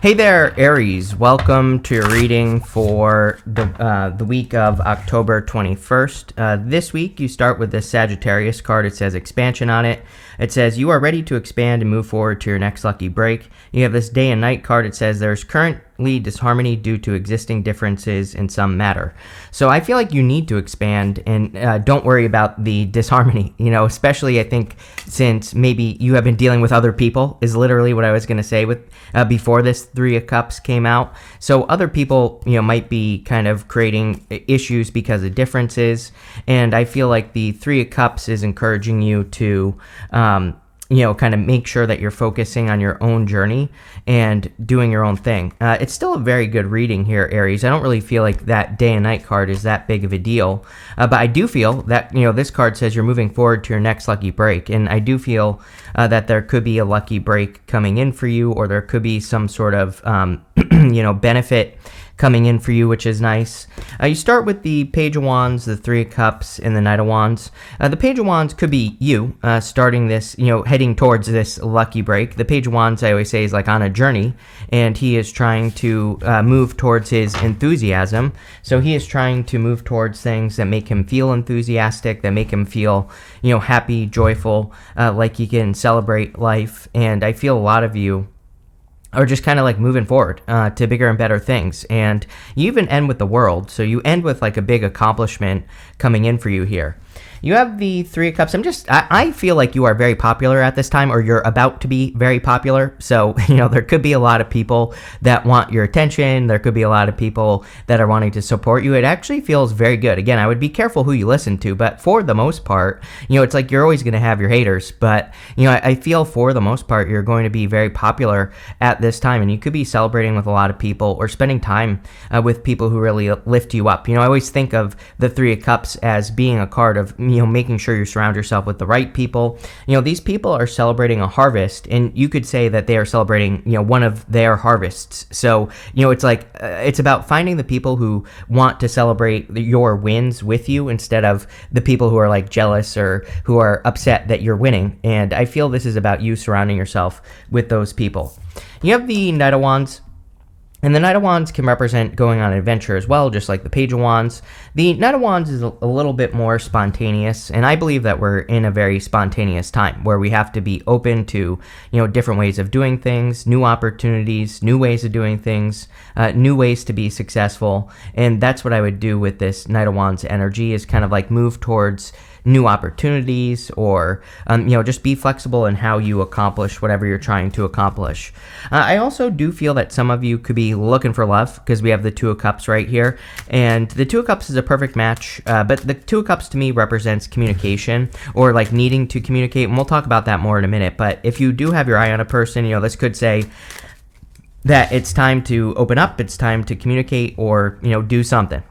Hey there, Aries. Welcome to your reading for the week of October 21st. This week, you start with the Sagittarius card. It says expansion on it. It says you are ready to expand and move forward to your next lucky break. You have this day and night card. It says there's currently disharmony due to existing differences in some matter. So I feel like you need to expand and don't worry about the disharmony, especially I think since maybe you have been dealing with other people is literally what I was going to say with before this Three of Cups came out. So other people, might be kind of creating issues because of differences. And I feel like the Three of Cups is encouraging you to, kind of make sure that you're focusing on your own journey and doing your own thing. It's still a very good reading here, Aries. I don't really feel like that day and night card is that big of a deal. But I do feel that, this card says you're moving forward to your next lucky break. And I do feel that there could be a lucky break coming in for you, or there could be some sort of, benefit coming in for you, which is nice. You start with the Page of Wands, the Three of Cups, and the Knight of Wands. The Page of Wands could be you starting this, heading towards this lucky break. The Page of Wands, I always say, is like on a journey, and he is trying to move towards his enthusiasm. So he is trying to move towards things that make him feel enthusiastic, that make him feel, happy, joyful, like he can celebrate life. And I feel a lot of you are just kind of like moving forward to bigger and better things. And you even end with the World. So you end with like a big accomplishment coming in for you here. You have the Three of Cups. I feel like you are very popular at this time, or you're about to be very popular. So, there could be a lot of people that want your attention. There could be a lot of people that are wanting to support you. It actually feels very good. Again, I would be careful who you listen to, but for the most part, it's like you're always going to have your haters. But, I feel for the most part, you're going to be very popular at this time, and you could be celebrating with a lot of people or spending time with people who really lift you up. I always think of the Three of Cups as being a card of, making sure you surround yourself with the right people. These people are celebrating a harvest, and you could say that they are celebrating, one of their harvests. So, it's like, it's about finding the people who want to celebrate your wins with you instead of the people who are like jealous or who are upset that you're winning. And I feel this is about you surrounding yourself with those people. You have the Knight of Wands. And the Knight of Wands can represent going on an adventure as well, just like the Page of Wands. The Knight of Wands is a little bit more spontaneous, and I believe that we're in a very spontaneous time where we have to be open to, different ways of doing things, new opportunities, new ways of doing things, new ways to be successful. And that's what I would do with this Knight of Wands energy, is kind of like move towards new opportunities, or just be flexible in how you accomplish whatever you're trying to accomplish. I also do feel that some of you could be looking for love, because we have the Two of Cups right here, and the Two of Cups is a perfect match, but the Two of Cups to me represents communication, or like needing to communicate, and we'll talk about that more in a minute. But if you do have your eye on a person, this could say that it's time to open up, it's time to communicate, or do something.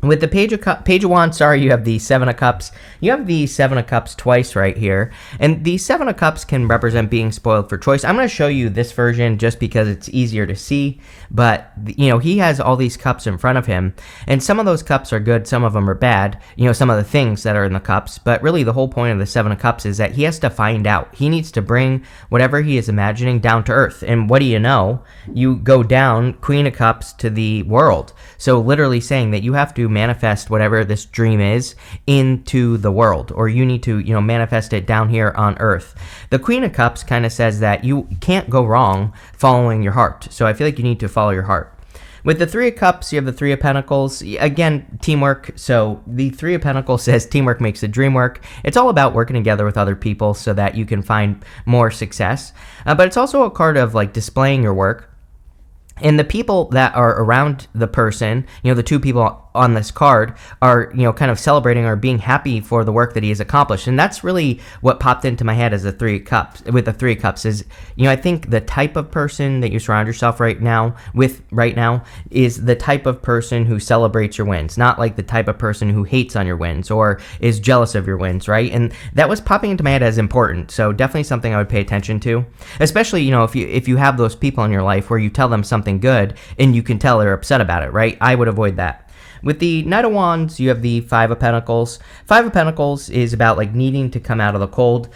With the Page of Wands, you have the Seven of Cups. You have the Seven of Cups twice right here. And the Seven of Cups can represent being spoiled for choice. I'm going to show you this version just because it's easier to see. But, he has all these cups in front of him. And some of those cups are good, some of them are bad. Some of the things that are in the cups. But really the whole point of the Seven of Cups is that he has to find out. He needs to bring whatever he is imagining down to earth. And what do you know? You go down Queen of Cups to the World. So literally saying that you have to manifest whatever this dream is into the world, or you need to manifest it down here on earth. The Queen of Cups kind of says that you can't go wrong following your heart, so I feel like you need to follow your heart. With the Three of Cups, you have the Three of Pentacles. Again, teamwork. So the Three of Pentacles says teamwork makes the dream work. It's all about working together with other people so that you can find more success, but it's also a card of like displaying your work. And the people that are around the person, the two people on this card are, kind of celebrating or being happy for the work that he has accomplished. And that's really what popped into my head as a Three of Cups, with the Three of Cups is, I think the type of person that you surround yourself right now is the type of person who celebrates your wins, not like the type of person who hates on your wins or is jealous of your wins, right? And that was popping into my head as important. So definitely something I would pay attention to, especially, if you have those people in your life where you tell them something good and you can tell they're upset about it, right? I would avoid that. With the Knight of Wands, you have the Five of Pentacles. Five of Pentacles is about like needing to come out of the cold.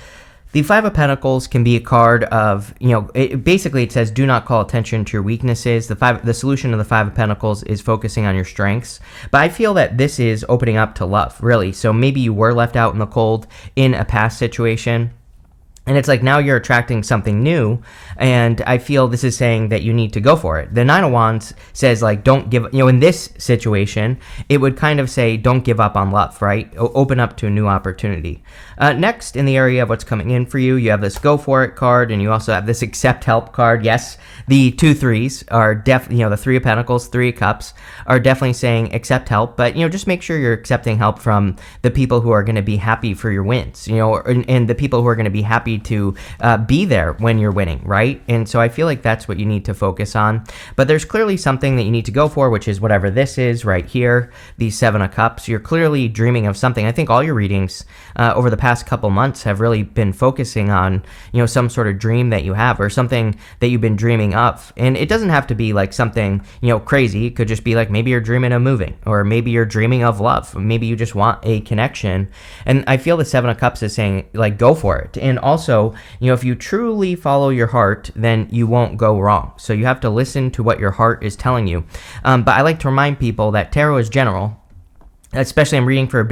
The Five of Pentacles can be a card of, basically it says do not call attention to your weaknesses. The solution to the Five of Pentacles is focusing on your strengths. But I feel that this is opening up to love, really. So maybe you were left out in the cold in a past situation. And it's like now you're attracting something new, and I feel this is saying that you need to go for it. The Nine of Wands says, like, don't give, in this situation, it would kind of say, don't give up on love, right? Open up to a new opportunity. Next, in the area of what's coming in for you, you have this Go For It card, and you also have this Accept Help card. Yes, the 2 threes are definitely, the Three of Pentacles, Three of Cups are definitely saying accept help, but, just make sure you're accepting help from the people who are going to be happy for your wins, and the people who are going to be happy to be there when you're winning, right? And so I feel like that's what you need to focus on. But there's clearly something that you need to go for, which is whatever this is right here, the Seven of Cups. You're clearly dreaming of something. I think all your readings over the past couple months have really been focusing on, some sort of dream that you have or something that you've been dreaming of. And it doesn't have to be like something, crazy. It could just be like maybe you're dreaming of moving, or maybe you're dreaming of love. Maybe you just want a connection. And I feel the Seven of Cups is saying, like, go for it. And also, if you truly follow your heart, then you won't go wrong. So you have to listen to what your heart is telling you. But I like to remind people that tarot is general. Especially I'm reading for a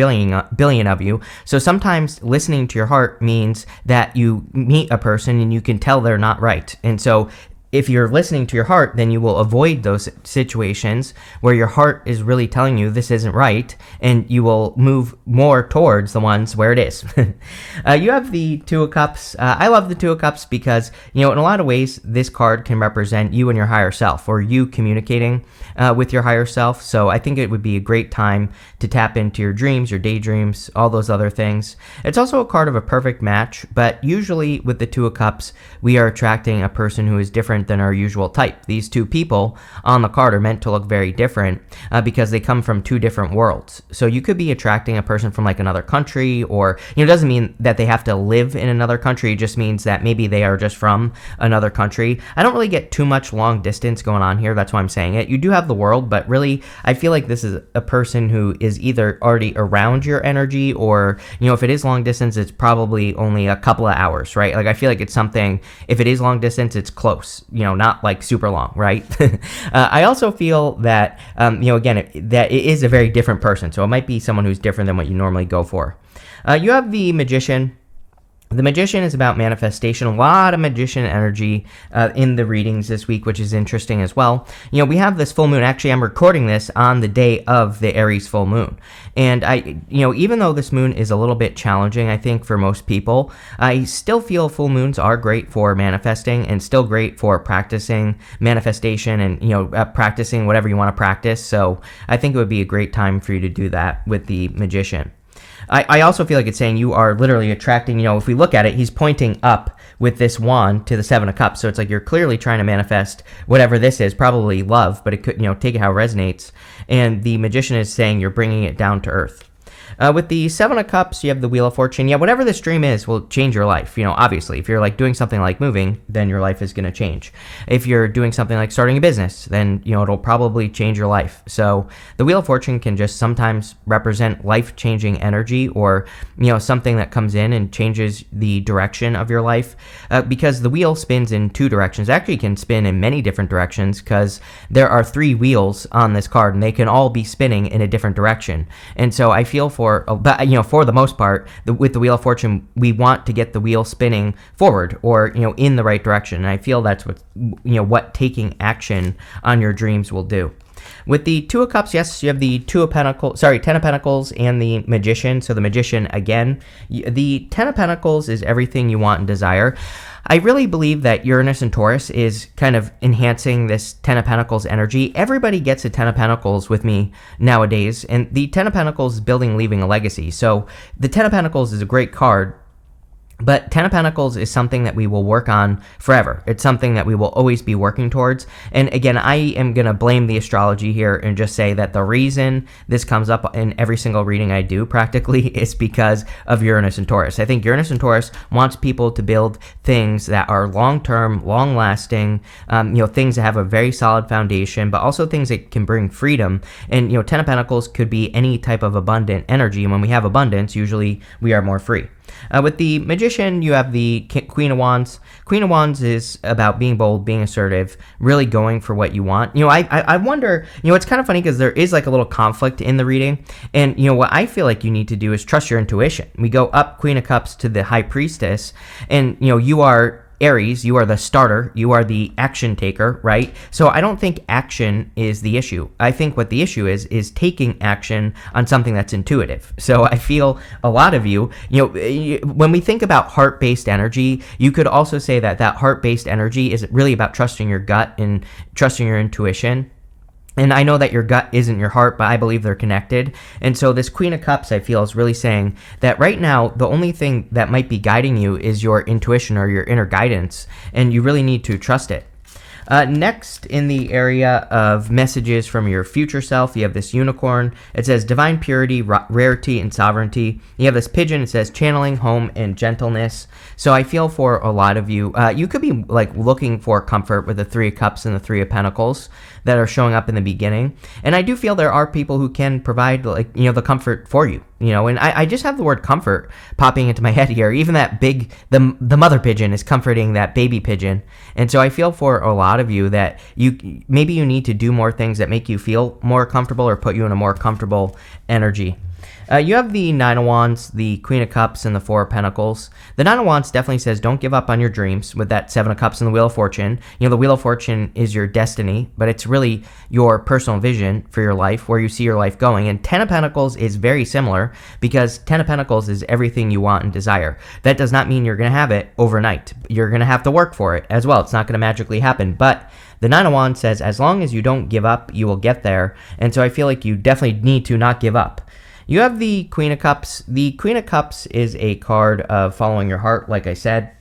billion of you. So sometimes listening to your heart means that you meet a person and you can tell they're not right. And so if you're listening to your heart, then you will avoid those situations where your heart is really telling you this isn't right, and you will move more towards the ones where it is. You have the Two of Cups. I love the Two of Cups because, in a lot of ways, this card can represent you and your higher self, or you communicating with your higher self. So I think it would be a great time to tap into your dreams, your daydreams, all those other things. It's also a card of a perfect match, but usually with the Two of Cups, we are attracting a person who is different than our usual type. These two people on the card are meant to look very different because they come from two different worlds. So you could be attracting a person from like another country, or it doesn't mean that they have to live in another country. It just means that maybe they are just from another country. I don't really get too much long distance going on here. That's why I'm saying it. You do have the world, but really I feel like this is a person who is either already around your energy, or if it is long distance, it's probably only a couple of hours, right? Like I feel like it's something, if it is long distance, it's close, not like super long, right? I also feel that, again, that it is a very different person. So it might be someone who's different than what you normally go for. You have the Magician. The Magician is about manifestation. A lot of Magician energy in the readings this week, which is interesting as well. We have this full moon. Actually, I'm recording this on the day of the Aries full moon. And even though this moon is a little bit challenging, I think, for most people, I still feel full moons are great for manifesting and still great for practicing manifestation and, practicing whatever you want to practice. So I think it would be a great time for you to do that with the Magician. I also feel like it's saying you are literally attracting, if we look at it, he's pointing up with this wand to the Seven of Cups. So it's like you're clearly trying to manifest whatever this is, probably love, but it could, take it how it resonates. And the Magician is saying you're bringing it down to earth. With the Seven of Cups, you have the Wheel of Fortune. Yeah, whatever this dream is will change your life. Obviously, if you're like doing something like moving, then your life is going to change. If you're doing something like starting a business, then, it'll probably change your life. So the Wheel of Fortune can just sometimes represent life-changing energy, or, something that comes in and changes the direction of your life, because the wheel spins in two directions. Actually, it can spin in many different directions because there are 3 wheels on this card, and they can all be spinning in a different direction. And so I feel for the most part, with the Wheel of Fortune, we want to get the wheel spinning forward, or, in the right direction. And I feel that's what taking action on your dreams will do. With the Two of Cups, yes, you have the Ten of Pentacles and the Magician. So the Magician, again, the Ten of Pentacles is everything you want and desire. I really believe that Uranus and Taurus is kind of enhancing this Ten of Pentacles energy. Everybody gets a Ten of Pentacles with me nowadays, and the Ten of Pentacles is building, leaving a legacy. So the Ten of Pentacles is a great card, but Ten of Pentacles is something that we will work on forever. It's something that we will always be working towards. And again, I am going to blame the astrology here and just say that the reason this comes up in every single reading I do practically is because of Uranus and Taurus. I think Uranus and Taurus wants people to build things that are long-term, long-lasting, things that have a very solid foundation, but also things that can bring freedom. And, Ten of Pentacles could be any type of abundant energy. And when we have abundance, usually we are more free. With the Magician, you have the Queen of Wands. Queen of Wands is about being bold, being assertive, really going for what you want. I wonder, it's kind of funny because there is like a little conflict in the reading. And, what I feel like you need to do is trust your intuition. We go up Queen of Cups to the High Priestess, and, you are Aries, you are the starter, you are the action taker, right? So I don't think action is the issue. I think what the issue is taking action on something that's intuitive. So I feel a lot of you, when we think about heart-based energy, you could also say that heart-based energy is really about trusting your gut and trusting your intuition. And I know that your gut isn't your heart, but I believe they're connected. And so this Queen of Cups, I feel, is really saying that right now, the only thing that might be guiding you is your intuition or your inner guidance, and you really need to trust it. Next, in the area of messages from your future self, you have this unicorn. It says divine purity, rarity, and sovereignty. You have this pigeon. It says channeling, home, and gentleness. So I feel for a lot of you, you could be like looking for comfort with the Three of Cups and the Three of Pentacles that are showing up in the beginning. And I do feel there are people who can provide the comfort for you. And I just have the word comfort popping into my head here. Even that the mother pigeon is comforting that baby pigeon. And so I feel for a lot of you that maybe you need to do more things that make you feel more comfortable or put you in a more comfortable energy. You have the Nine of Wands, the Queen of Cups, and the Four of Pentacles. The Nine of Wands definitely says don't give up on your dreams with that Seven of Cups and the Wheel of Fortune. The Wheel of Fortune is your destiny, but it's really your personal vision for your life, where you see your life going. And Ten of Pentacles is very similar because Ten of Pentacles is everything you want and desire. That does not mean you're going to have it overnight. You're going to have to work for it as well. It's not going to magically happen, but the Nine of Wands says as long as you don't give up, you will get there. And so I feel like you definitely need to not give up. You have the Queen of Cups. The Queen of Cups is a card of following your heart, like I said.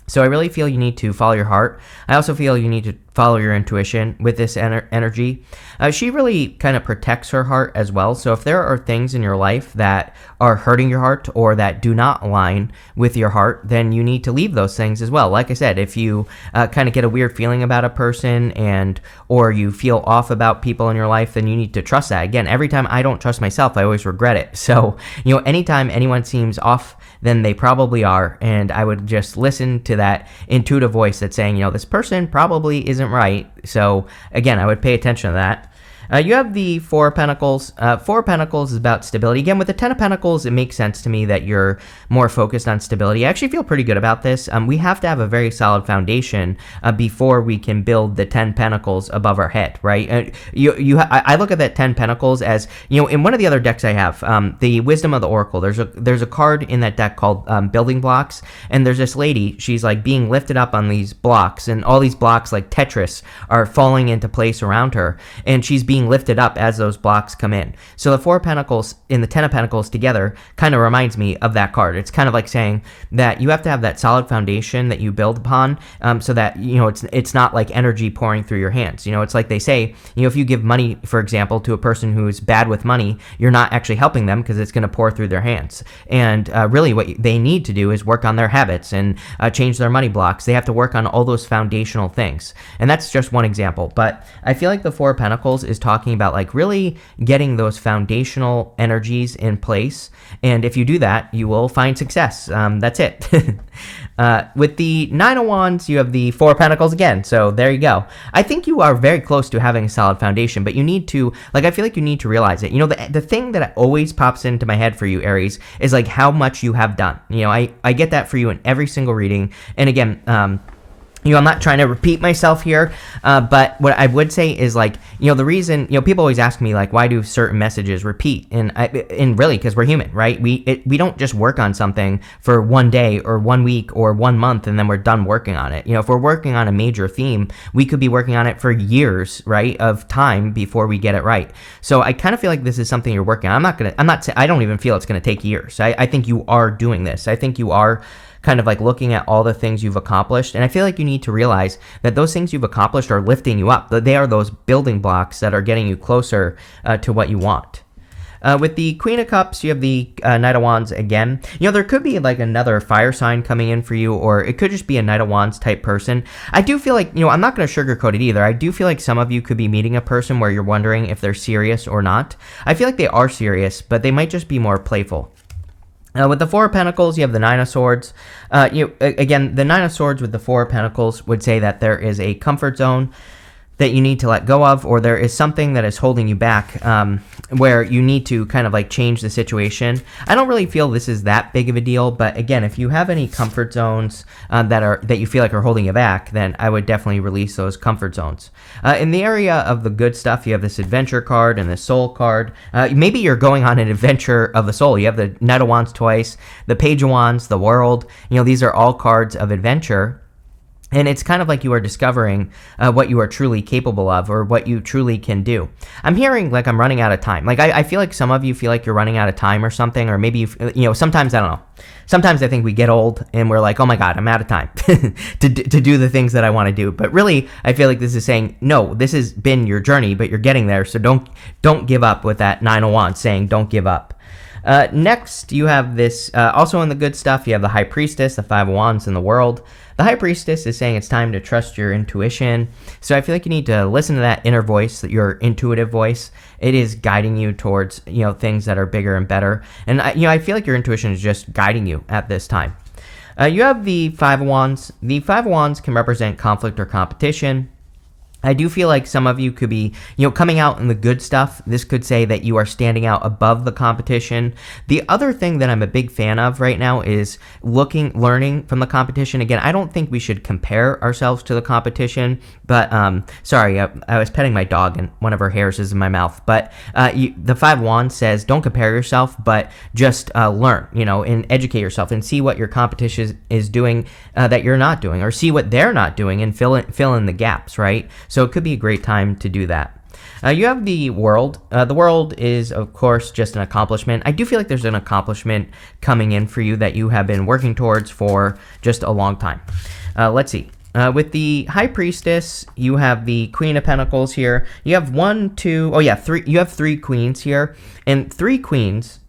So I really feel you need to follow your heart. I also feel you need to follow your intuition with this energy. She really kind of protects her heart as well. So if there are things in your life that are hurting your heart or that do not align with your heart, then you need to leave those things as well. Like I said, if you kind of get a weird feeling about a person or you feel off about people in your life, then you need to trust that. Again, every time I don't trust myself, I always regret it. So, anytime anyone seems off, then they probably are. And I would just listen to that intuitive voice that's saying, this person probably isn't right. So again, I would pay attention to that. You have the Four of Pentacles. Four of Pentacles is about stability. Again, with the Ten of Pentacles, it makes sense to me that you're more focused on stability. I actually feel pretty good about this. We have to have a very solid foundation before we can build the 10 Pentacles above our head, right? I look at that 10 Pentacles as, in one of the other decks I have, the Wisdom of the Oracle, there's a card in that deck called Building Blocks, and there's this lady, she's like being lifted up on these blocks, and all these blocks like Tetris are falling into place around her, and she's being lifted up as those blocks come in. So the Four of Pentacles and the Ten of Pentacles together kind of reminds me of that card. It's kind of like saying that you have to have that solid foundation that you build upon, so that it's not like energy pouring through your hands. It's like they say, if you give money, for example, to a person who is bad with money, you're not actually helping them because it's going to pour through their hands. And really what they need to do is work on their habits and change their money blocks. They have to work on all those foundational things. And that's just one example. But I feel like the Four of Pentacles is talking about like really getting those foundational energies in place, and if you do that, you will find success. That's it. With the Nine of Wands, you have the Four of Pentacles again, so there you go. I think you are very close to having a solid foundation, but you need to, I feel like you need to realize it. The thing that always pops into my head for you, Aries, is like how much you have done. I get that for you in every single reading, and again, I'm not trying to repeat myself here, but what I would say is the reason, people always ask me why do certain messages repeat? And really, because we're human, right? We don't just work on something for one day or 1 week or 1 month and then we're done working on it. If we're working on a major theme, we could be working on it for years, right, of time before we get it right. So I kind of feel like this is something you're working on. I don't even feel it's going to take years. I think you are doing this. I think you are kind of looking at all the things you've accomplished. And I feel like you need to realize that those things you've accomplished are lifting you up. They are those building blocks that are getting you closer to what you want. With the Queen of Cups, you have the Knight of Wands again. There could be another fire sign coming in for you, or it could just be a Knight of Wands type person. I do feel like, I'm not going to sugarcoat it either. I do feel like some of you could be meeting a person where you're wondering if they're serious or not. I feel like they are serious, but they might just be more playful. With the Four of Pentacles, you have the Nine of Swords. Again, the Nine of Swords with the Four of Pentacles would say that there is a comfort zone that you need to let go of, or there is something that is holding you back, where you need to kind of like change the situation. I don't really feel this is that big of a deal, but again, if you have any comfort zones that you feel like are holding you back, then I would definitely release those comfort zones. In the area of the good stuff, you have this Adventure card and the Soul card. Maybe you're going on an adventure of the soul. You have the Knight of Wands twice, the Page of Wands, the World. These are all cards of adventure. And it's kind of like you are discovering what you are truly capable of, or what you truly can do. I'm hearing like I'm running out of time. Like I feel like some of you feel like you're running out of time or something, or maybe sometimes, I don't know. Sometimes I think we get old and we're like, oh my God, I'm out of time to do the things that I want to do. But really, I feel like this is saying, no, this has been your journey, but you're getting there. So don't give up with that Nine of Wands saying don't give up. Next, you have this, also in the good stuff, you have the High Priestess, the Five of Wands, and the World. The High Priestess is saying it's time to trust your intuition. So I feel like you need to listen to that inner voice, your intuitive voice. It is guiding you towards, things that are bigger and better. And, I feel like your intuition is just guiding you at this time. You have the Five of Wands. The Five of Wands can represent conflict or competition. I do feel like some of you could be, coming out in the good stuff. This could say that you are standing out above the competition. The other thing that I'm a big fan of right now is learning from the competition. Again, I don't think we should compare ourselves to the competition, but, sorry, I was petting my dog and one of her hairs is in my mouth. But the Five of Wands says don't compare yourself, but just learn, and educate yourself and see what your competition is doing that you're not doing, or see what they're not doing and fill in the gaps, right? So it could be a great time to do that. You have the World. The World is, of course, just an accomplishment. I do feel like there's an accomplishment coming in for you that you have been working towards for just a long time. Let's see. With the High Priestess, you have the Queen of Pentacles here. You have three. You have three queens here, and three queens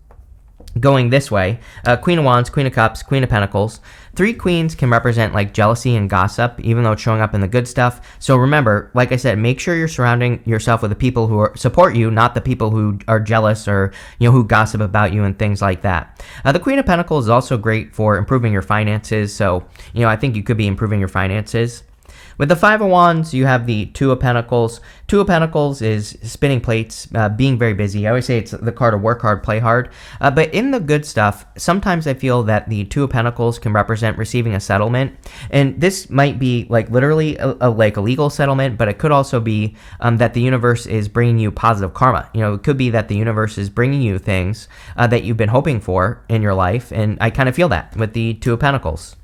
going this way. Queen of Wands, Queen of Cups, Queen of Pentacles. Three queens can represent like jealousy and gossip, even though it's showing up in the good stuff. So remember, like I said, make sure you're surrounding yourself with the people who support you, not the people who are jealous or, who gossip about you and things like that. The Queen of Pentacles is also great for improving your finances. So, I think you could be improving your finances. With the Five of Wands, you have the Two of Pentacles. Two of Pentacles is spinning plates, being very busy. I always say it's the card of work hard, play hard. But in the good stuff, sometimes I feel that the Two of Pentacles can represent receiving a settlement. And this might be like literally a legal settlement, but it could also be that the universe is bringing you positive karma. It could be that the universe is bringing you things that you've been hoping for in your life. And I kind of feel that with the Two of Pentacles.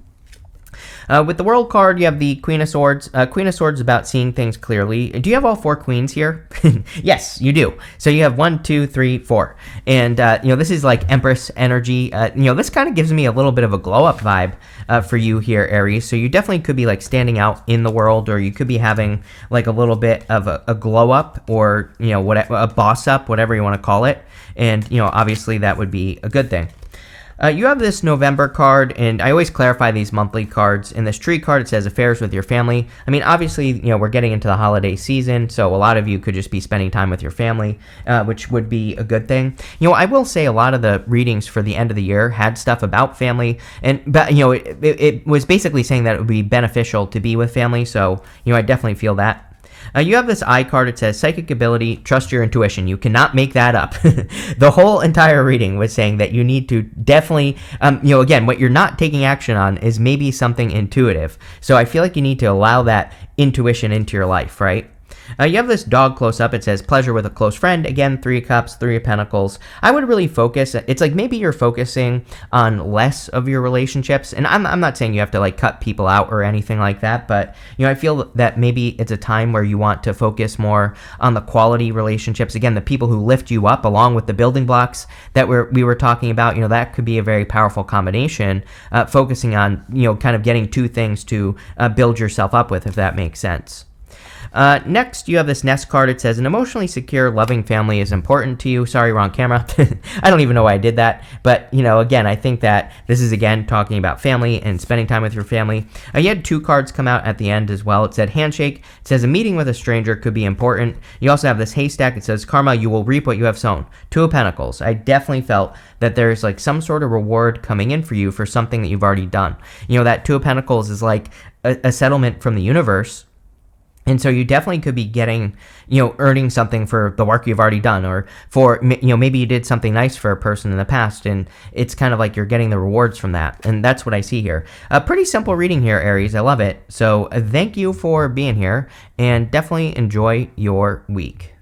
With the World card, you have the Queen of Swords. Queen of Swords is about seeing things clearly. Do you have all four queens here? Yes, you do. So you have 1, 2, 3, 4. And, this is like Empress energy. This kind of gives me a little bit of a glow-up vibe for you here, Aries. So you definitely could be like standing out in the world, or you could be having like a little bit of a glow-up, or, a boss-up, whatever you want to call it. And, obviously that would be a good thing. You have this November card, and I always clarify these monthly cards. In this Tree card, it says affairs with your family. I mean, obviously, we're getting into the holiday season, so a lot of you could just be spending time with your family, which would be a good thing. I will say a lot of the readings for the end of the year had stuff about family, but it was basically saying that it would be beneficial to be with family, so, I definitely feel that. You have this eye card. It says psychic ability, trust your intuition. You cannot make that up. The whole entire reading was saying that you need to definitely, again, what you're not taking action on is maybe something intuitive. So I feel like you need to allow that intuition into your life, right? You have this dog close up. It says pleasure with a close friend. Again, 3 of Cups, 3 of Pentacles. I would really focus. It's like maybe you're focusing on less of your relationships. And I'm not saying you have to like cut people out or anything like that. But, I feel that maybe it's a time where you want to focus more on the quality relationships. Again, the people who lift you up along with the building blocks that we were talking about. That could be a very powerful combination, focusing on, kind of getting two things to build yourself up with, if that makes sense. Next, you have this Nest card. It says, an emotionally secure, loving family is important to you. Sorry, wrong camera. I don't even know why I did that. But, again, I think that this is, again, talking about family and spending time with your family. You had 2 cards come out at the end as well. It said handshake. It says a meeting with a stranger could be important. You also have this haystack. It says karma, you will reap what you have sown. 2 of Pentacles. I definitely felt that there's like some sort of reward coming in for you for something that you've already done. That 2 of Pentacles is like a settlement from the universe. And so you definitely could be getting, earning something for the work you've already done, or for, maybe you did something nice for a person in the past, and it's kind of like you're getting the rewards from that. And that's what I see here. A pretty simple reading here, Aries. I love it. So thank you for being here, and definitely enjoy your week.